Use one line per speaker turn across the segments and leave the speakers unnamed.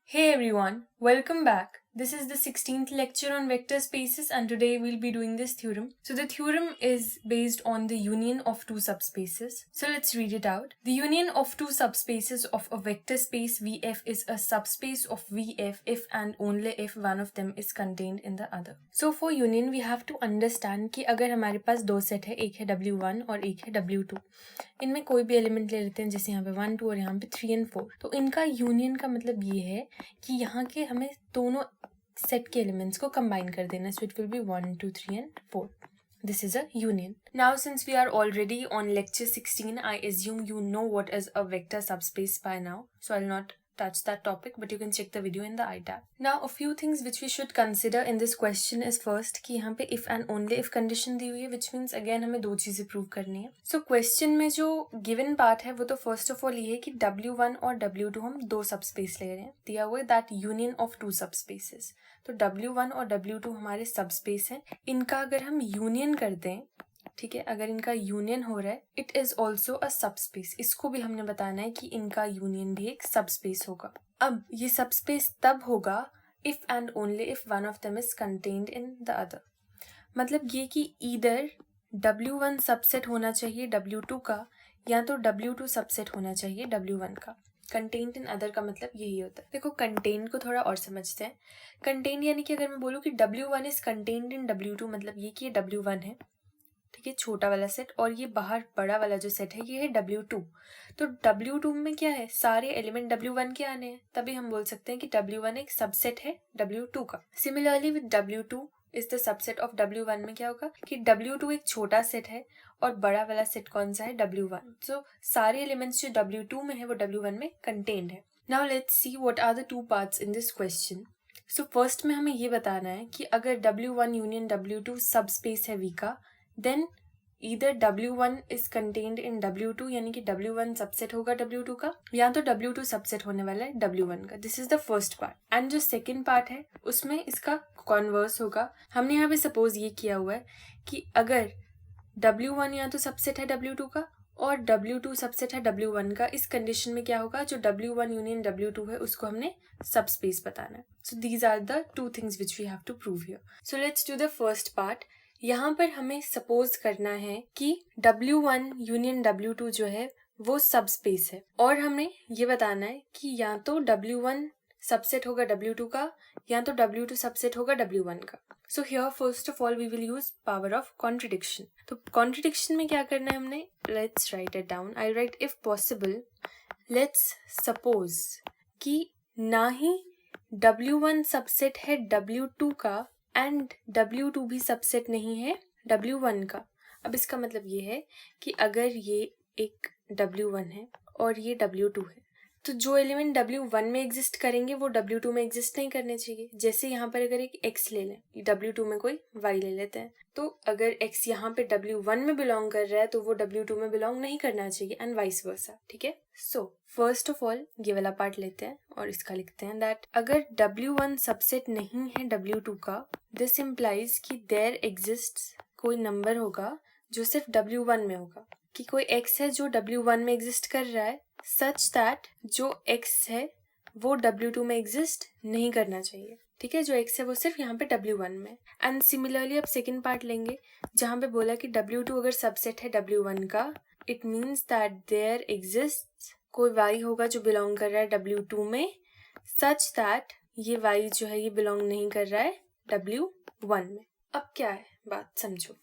Hey everyone, welcome back. This is the 16th lecture on vector spaces and today we'll be doing this theorem. So the theorem is based on the union of two subspaces. So let's read it out. The union of two subspaces of a vector space Vf is a subspace of Vf if and only if one of them is contained in the other. So for union we have to understand कि अगर हमारे पास दो set है, एक है W1 और एक है W2. इनमें कोई भी एलिमेंट ले लेते हैं, जैसे यहाँ पे 1, 2 और यहाँ पे 3 और 4. तो इनका यूनियन का मतलब ये है कि यहाँ के हमें दोनों सेट के एलिमेंट्स को कंबाइन कर देना. सो it will B 1, 2, 3 and 4. This is a union. Now since we are already on lecture 16, I assume you know what is a vector subspace by now. So I'll not touch that topic, but you can check the video in the I tab. Now a few things which we should consider in this question is first कि यहाँ पे if and only if condition दी हुई है, which means again हमें दो चीजें prove करनी है. So question में जो given part है वो तो first of all ये है कि W1 और W2 हम दो subspace ले रहे हैं. दिया हुआ है that union of two subspaces. तो W1 और W2 हमारे subspace हैं. इनका अगर हम union कर दें, ठीक है, अगर इनका यूनियन हो रहा है, it is also a subspace. इसको भी हमने बताना है कि इनका यूनियन भी एक सबस्पेस होगा. अब ये सबस्पेस तब होगा if and only if one of them is contained in the other. मतलब ये कि ईदर W1 सबसेट होना चाहिए W2 का या तो W2 सबसेट होना चाहिए W1 का. कंटेन्ड इन अदर का मतलब यही होता है. देखो कंटेन्ड को थोड़ा और समझते हैं. कंटेन्ड यानी कि अगर मैं बोलूँ कि W1 is contained in W2, मतलब ये कि ये W1 है, ठीक है, छोटा वाला सेट, और ये बाहर बड़ा वाला जो सेट है ये है W2. तो W2 में क्या है, सारे एलिमेंट W1 के आने हैं, तभी हम बोल सकते हैं कि W1 एक सबसेट है W2 का. Similarly with W2 is the subset of W1 में क्या होगा कि W2 एक छोटा सेट है और बड़ा वाला सेट कौन सा है, W1. सो सारे एलिमेंट्स जो W2 में है वो W1 में कंटेन्ड है. Now let's see what are the two parts in this question. So first में हमें ये बताना है कि अगर W1 यूनियन W2 सब स्पेस है V का, then either W1 is contained in W2, यानी कि W1 सबसेट होगा W2 का, या तो W2 सबसेट होने वाला है W1 का. This is the first part. And जो सेकेंड पार्ट है उसमें इसका कॉन्वर्स होगा. हमने यहाँ पे सपोज ये किया हुआ है कि अगर W1 या तो सबसेट है W2 का और W2 सबसेट है W1 का, इस कंडीशन में क्या होगा, जो W1 यूनियन W2 है उसको हमने सबस्पेस बताना है. So these are the two things which we have to prove here. So let's do the first part. यहाँ पर हमें सपोज करना है कि W1 यूनियन W2 जो है वो सबस्पेस है, और हमें ये बताना है कि या तो W1 सबसेट होगा W2 का या तो W2 सबसेट होगा W1 का. So here first of all we will use power of contradiction. तो कॉन्ट्रडिक्शन में क्या करना है हमने, let's write it down. I write if possible let's suppose कि ना ही W1 सबसेट है W2 का एंड W2 भी सबसेट नहीं है W1 का. अब इसका मतलब ये है कि अगर ये एक W1 है और ये W2 है, तो जो एलिमेंट W1 में एग्जिस्ट करेंगे वो W2 में एग्जिस्ट नहीं करने चाहिए. जैसे यहाँ पर अगर एक X ले लें, W2 में कोई Y ले लेते हैं, तो अगर X यहाँ पे W1 में बिलोंग कर रहा है तो वो W2 में बिलोंग नहीं करना चाहिए एंड वाइस वर्सा. ठीक है. सो फर्स्ट ऑफ ऑल ये वाला पार्ट लेते हैं और इसका लिखते हैं दैट अगर W1 सबसेट नहीं है W2 का, दिस इम्प्लाइज कि देयर एग्जिस्ट्स कोई नंबर होगा जो सिर्फ W1 में होगा, कि कोई X है जो W1 में एग्जिस्ट कर रहा है, सच दैट जो X है वो W2 में एग्जिस्ट नहीं करना चाहिए. ठीक है, जो X है वो सिर्फ यहाँ पे W1 में. एंड सिमिलरली अब सेकेंड पार्ट लेंगे जहाँ पे बोला कि W2 अगर सबसेट है W1 का, it means that there exist कोई Y होगा जो बिलोंग कर रहा है W2 में, सच दैट ये Y जो है ये बिलोंग नहीं कर रहा है W1 में. अब क्या है बात समझो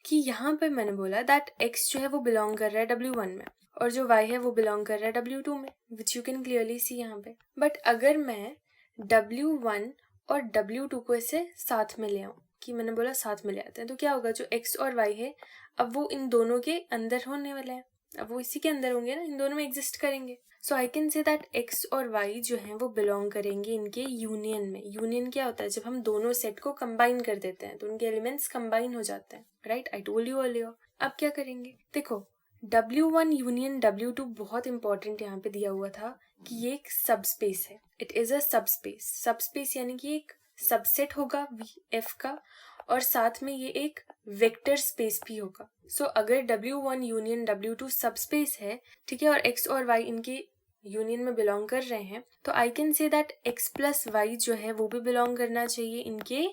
कि यहाँ पे मैंने बोला दैट X जो है वो बिलोंग कर रहा है W1 में और जो Y है वो बिलोंग कर रहा है W2 में, which you can clearly see यहाँ पे. बट अगर मैं W1 और W2 को ऐसे साथ में ले आऊँ, कि मैंने बोला साथ में ले आते हैं, तो क्या होगा, जो X और Y है अब वो इन दोनों के अंदर होने वाले हैं, अब वो इसी के अंदर होंगे ना, इन दोनों में एग्जिस्ट करेंगे. So I can say that X और Y जो हैं वो बिलोंग करेंगे इनके यूनियन में. यूनियन क्या होता है, जब हम दोनों सेट को कंबाइन कर देते हैं तो उनके एलिमेंट्स कंबाइन हो जाते हैं. Right, I told you earlier. अब क्या करेंगे, देखो W1 यूनियन W2 बहुत इंपॉर्टेंट यहाँ पे दिया हुआ था कि ये एक सबस्पेस है. It is a subspace. Subspace यानी कि एक सबसेट होगा F का और साथ में ये एक वेक्टर स्पेस भी होगा. सो अगर W1 यूनियन W2 सबस्पेस है, ठीक है, और X और Y इनके यूनियन में बिलोंग कर रहे हैं, तो I can say that x plus Y जो है वो भी बिलोंग करना चाहिए इनके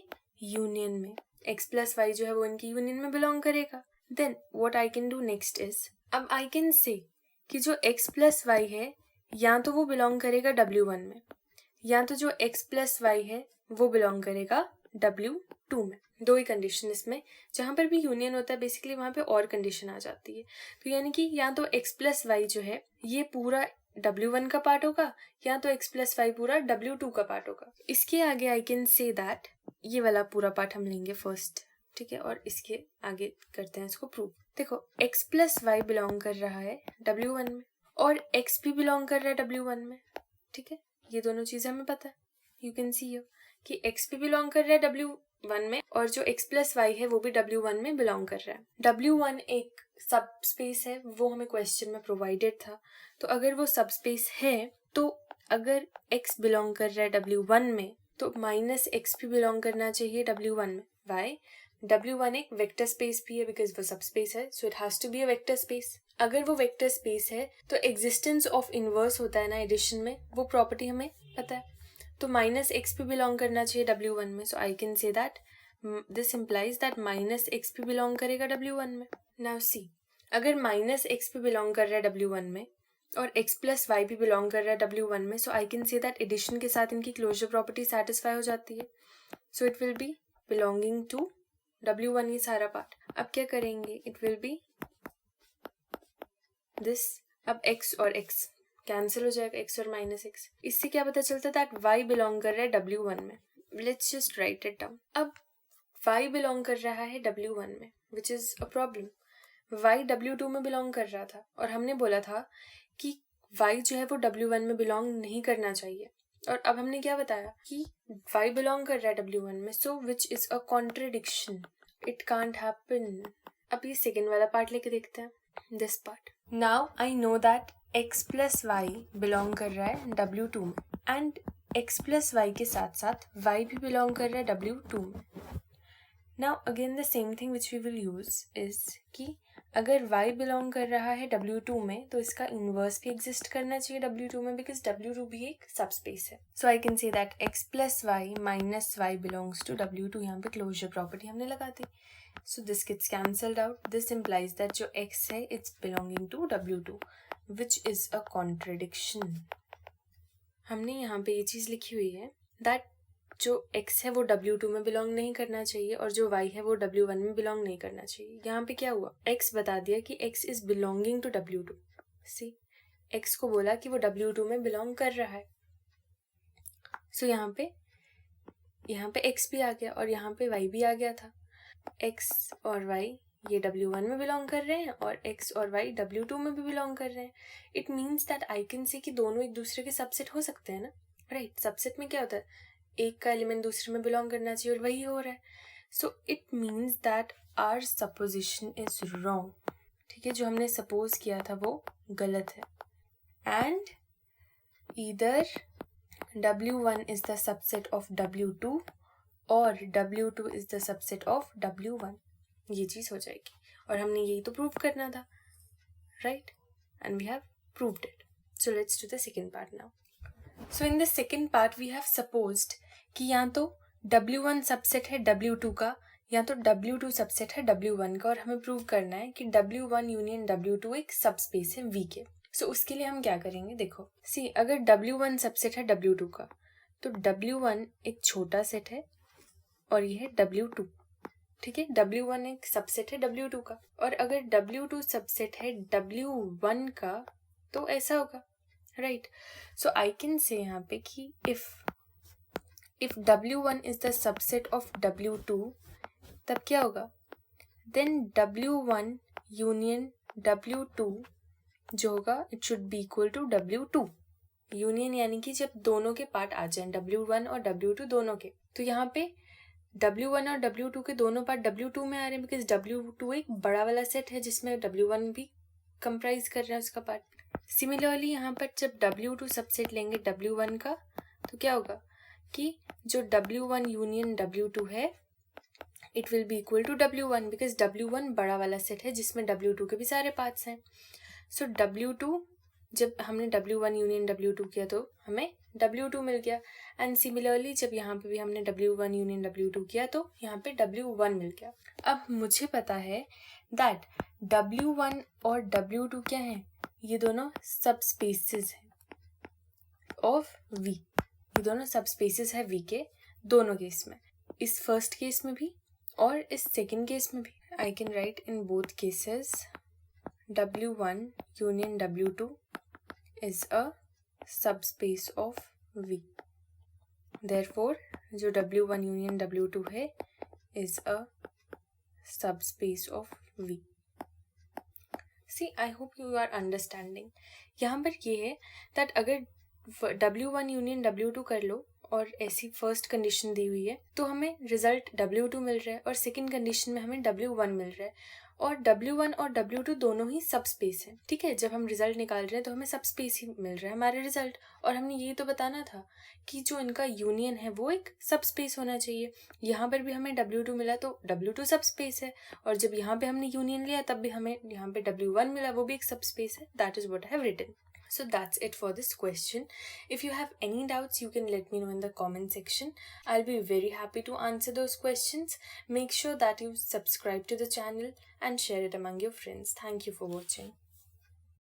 यूनियन में. x प्लस वाई जो है वो इनके यूनियन में बिलोंग करेगा. Then what I can do next is, अब आई कैन से कि जो x प्लस वाई है या तो वो बिलोंग करेगा W1 में, या तो जो x प्लस वाई है वो बिलोंग करेगा W2 में. दो ही कंडीशन इसमें, जहाँ पर भी यूनियन होता है बेसिकली वहाँ पे और कंडीशन आ जाती है. तो यानी कि या तो x प्लस वाई जो है ये पूरा W1 का पार्ट होगा, या तो x प्लस वाई पूरा W2 का पार्ट होगा. इसके आगे आई कैन से दैट ये वाला पूरा पार्ट हम लेंगे फर्स्ट, ठीक है, और इसके आगे करते हैं इसको प्रूव. देखो x प्लस वाई बिलोंग कर रहा है W1 में और x भी बिलोंग कर रहा है W1 में, ठीक है, ये दोनों चीजें हमें पता है. यू कैन सी हियर कि x भी बिलोंग कर रहा है W1 में और जो x प्लस वाई है वो भी W1 में बिलोंग कर रहा है. W1 एक सब स्पेस है, वो हमें क्वेश्चन में प्रोवाइडेड था. तो अगर वो सब स्पेस है तो अगर x बिलोंग कर रहा है W1 में तो माइनस x भी बिलोंग करना चाहिए W1 में. वाई? W1 एक वेक्टर स्पेस भी है बिकॉज वो सब स्पेस है, so it has to be a vector space. अगर वो वेक्टर स्पेस है तो एग्जिस्टेंस ऑफ इनवर्स होता है ना एडिशन में, वो प्रॉपर्टी हमें पता है. तो माइनस एक्स भी बिलोंग करना चाहिए W1 में. So I can say that this implies that minus x भी बिलोंग करेगा W1 में. नाउ सी, अगर माइनस एक्स भी बिलोंग कर रहा है W1 में और x प्लस वाई भी बिलोंग कर रहा है W1 में, so I can say that addition के साथ इनकी क्लोजर प्रॉपर्टी सेटिस्फाई हो जाती है. So it will be belonging to W1 ये सारा पार्ट. अब क्या करेंगे, इट विल बी दिस. अब x और x कैंसिल हो जाएगा, x और माइनस x. इससे क्या पता चलता है दैट y बिलोंग कर रहा है W1 में. Let's just right it down. अब y बिलोंग कर रहा है W1 में, विच is a problem. y W2 में बिलोंग कर रहा था और हमने बोला था कि y जो है वो W1 में बिलोंग नहीं करना चाहिए. और अब हमने क्या बताया कि y बिलोंग कर रहा है W1 में, so which is a contradiction. It can't happen. अब ये सेकेंड वाला पार्ट लेके देखते हैं, this part. Now I know that x plus y belong कर रहा है W2 में एंड x प्लस वाई के साथ साथ y भी बिलोंग कर रहा है W2 में. Now again the same thing which we will use is कि अगर y बिलोंग कर रहा है W2 में तो इसका इनवर्स भी एग्जिस्ट करना चाहिए W2 में बिकॉज W2 भी एक सबस्पेस है. So I can say that x plus y minus y belongs to W2. यहाँ पे क्लोजर प्रॉपर्टी हमने लगा दी. So this gets cancelled out. This implies that जो x है it's belonging to W2, which is a contradiction. हमने यहाँ पे ये चीज़ लिखी हुई है that जो x है वो W2 में बिलोंग नहीं करना चाहिए और जो y है वो W1 में बिलोंग नहीं करना चाहिए. यहाँ पे क्या हुआ, x बता दिया कि x is belonging to W2. See, x को बोला कि वो W2 में बिलोंग कर रहा है. So यहाँ पे x भी आ गया और यहाँ पे y भी आ गया था. x और y ये W1 में बिलोंग कर रहे हैं और x और y W2 में भी बिलोंग कर रहे हैं. It means that I can से कि दोनों एक दूसरे के सबसेट हो सकते हैं ना, राइट. सबसेट में क्या होता है, एक का एलिमेंट दूसरे में बिलोंग करना चाहिए और वही हो रहा है. So it means that our supposition is wrong. ठीक है, जो हमने सपोज किया था वो गलत है. And either W1 is the subset of W2 और W2 is the subset of W1. ये चीज़ हो जाएगी और हमने यही तो प्रूव करना था, right? And we have proved it. So let's do the second part now. So in the second part we have supposed कि या तो W1 सबसेट है W2 का या तो W2 सबसेट है W1 का और हमें प्रूव करना है कि W1 यूनियन W2 एक सबस्पेस है V के. So उसके लिए हम क्या करेंगे, देखो सी, अगर W1 सबसेट है W2 का तो W1 एक छोटा सेट है और ये है W2. ठीक है, W1 एक सबसेट है W2 का और अगर W2 सबसेट है W1 का तो ऐसा होगा, राइट. सो आई कैन से यहाँ पे कि if W1 is the subset of W2 तब क्या होगा, देन W1 यूनियन W2 जो होगा it should be equal to W2 union, यानी कि जब दोनों के पार्ट आ जाएं W1 और W2 दोनों के. तो यहाँ पे W1 और W2 के दोनों पार्ट W2 में आ रहे हैं बिकॉज W2 एक बड़ा वाला सेट है जिसमें W1 भी कंप्राइज कर रहा है उसका पार्ट. सिमिलरली यहाँ पर जब W2 सबसेट लेंगे W1 का तो क्या होगा कि जो W1 यूनियन W2 है it will be equal to W1 because W1 बड़ा वाला सेट है जिसमें W2 के भी सारे पार्ट्स हैं. सो W2 जब हमने W1 यूनियन W2 किया तो हमें W2 मिल गया, एंड सिमिलरली जब यहाँ पे भी हमने W1 यूनियन W2 किया तो यहाँ पे W1 मिल गया। अब मुझे पता है दैट W1 और W2 क्या है, ये दोनों सब स्पेसेस हैं ऑफ V, ये दोनों सब स्पेसेस है V के दोनों केस में, इस फर्स्ट केस में भी और इस सेकेंड केस में भी। I can write in both cases W1 union W2 is a subspace of V. Therefore, जो W1 union W2 है is a subspace of V. See, I hope you are understanding. यहाँ पर ये है that अगर W1 union W2 कर लो और ऐसी फर्स्ट कंडीशन दी हुई है तो हमें रिजल्ट W2 मिल रहा है और सेकंड कंडीशन में हमें W1 मिल रहा है, और W1 और W2 दोनों ही सब स्पेस है। ठीक है, जब हम रिजल्ट निकाल रहे हैं तो हमें सब स्पेस ही मिल रहा है हमारा रिजल्ट, और हमने यही तो बताना था कि जो इनका यूनियन है वो एक सब स्पेस होना चाहिए। यहाँ पर भी हमें W2 मिला तो W2 सब स्पेस है, और जब यहाँ पे हमने यूनियन लिया तब भी हमें यहाँ पे W1 मिला, वो भी एक सब स्पेस है। That is what I have written. So that's it for this question. If you have any doubts, you can let me know in the comment section. I'll be very happy to answer those questions. Make sure that you subscribe to the channel and share it among your friends. Thank you for watching.